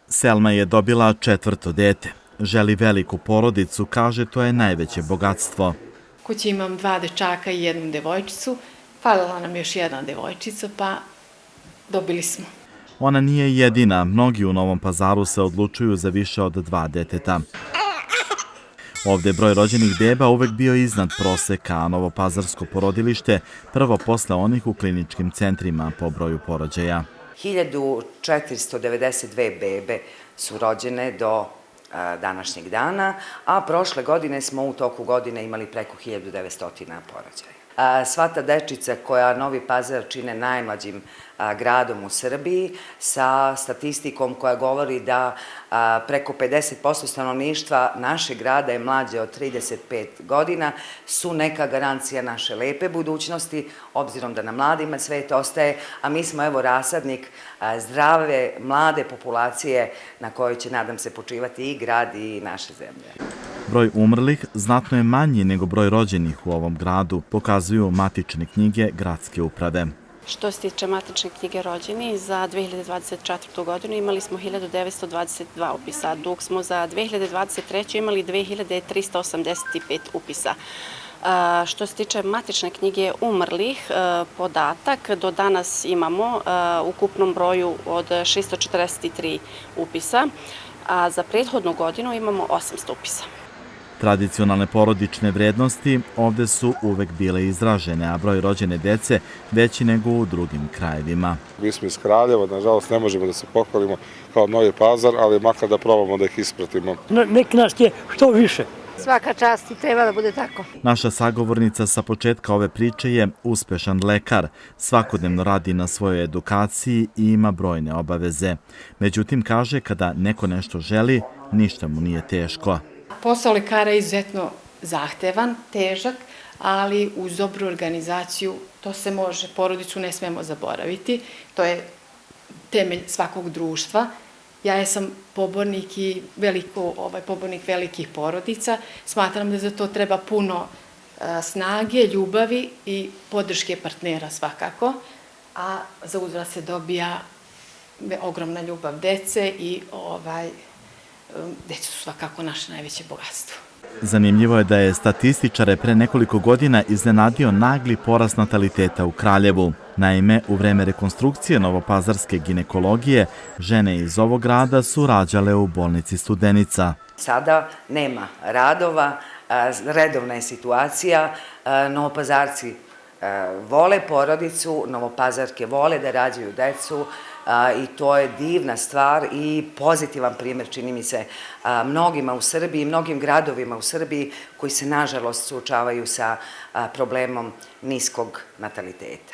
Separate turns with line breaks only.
Selma je dobila 4. dete. Želi veliku porodicu, kaže, to je najveće bogatstvo.
Kući imam 2 dečaka i 1 devojčicu. Falila nam još 1 devojčica, pa dobili smo.
Ona nije jedina, mnogi u Novom Pazaru se odlučuju za više od 2 deteta. Ovde je broj rođenih beba uvek bio iznad proseka, a novopazarsko porodilište prvo posle onih u kliničkim centrima po broju porođaja.
1492 bebe su rođene do današnjeg dana, a prošle godine smo u toku godine imali preko 1900 porođaja. Sva ta dečica koja Novi Pazar čine najmlađim gradom u Srbiji, sa statistikom koja govori da preko 50% stanovništva našeg grada je mlađe od 35 godina, su neka garancija naše lepe budućnosti, obzirom da na mladima svet ostaje, a mi smo evo rasadnik zdrave, mlade populacije na kojoj će, nadam se, počivati i grad i naše zemlje.
Broj umrlih znatno je manji nego broj rođenih u ovom gradu, pokazuju matične knjige gradske uprave.
Što se tiče matične knjige rođeni, za 2024. godinu imali smo 1922 upisa, dok smo za 2023. imali 2385 upisa. Što se tiče matične knjige umrlih, podatak do danas imamo u ukupnom broju od 643 upisa, a za prethodnu godinu imamo 800 upisa.
Tradicionalne porodične vrednosti ovde su uvek bile izražene, a broj rođene dece veći nego u drugim krajevima.
Mi smo iz Kraljeva, nažalost ne možemo da se pohvalimo kao Novi Pazar, ali makar da probamo da ih ispratimo.
Nek nas je što više.
Svaka čast i treba da bude tako.
Naša sagovornica sa početka ove priče je uspešan lekar. Svakodnevno radi na svojoj edukaciji i ima brojne obaveze. Međutim, kaže, kada neko nešto želi, ništa mu nije teško.
Posao lekara je izuzetno zahtevan, težak, ali uz dobru organizaciju to se može. Porodicu ne smemo zaboraviti. To je temelj svakog društva. Ja sam pobornik i pobornik velikih porodica. Smatram da za to treba puno snage, ljubavi i podrške partnera svakako, a za uzvrat se dobija ogromna ljubav dece i deca su svakako naše najveće bogatstvo.
Zanimljivo je da je statističare pre nekoliko godina iznenadio nagli porast nataliteta u Kraljevu. Naime, u vreme rekonstrukcije novopazarske ginekologije, žene iz ovog grada su rađale u bolnici Studenica.
Sada nema radova, redovna je situacija, Novopazarci vole porodicu, Novopazarke vole da rađaju decu i to je divna stvar i pozitivan primjer, čini mi se, mnogima u Srbiji, mnogim gradovima u Srbiji koji se, nažalost, suočavaju sa problemom niskog nataliteta.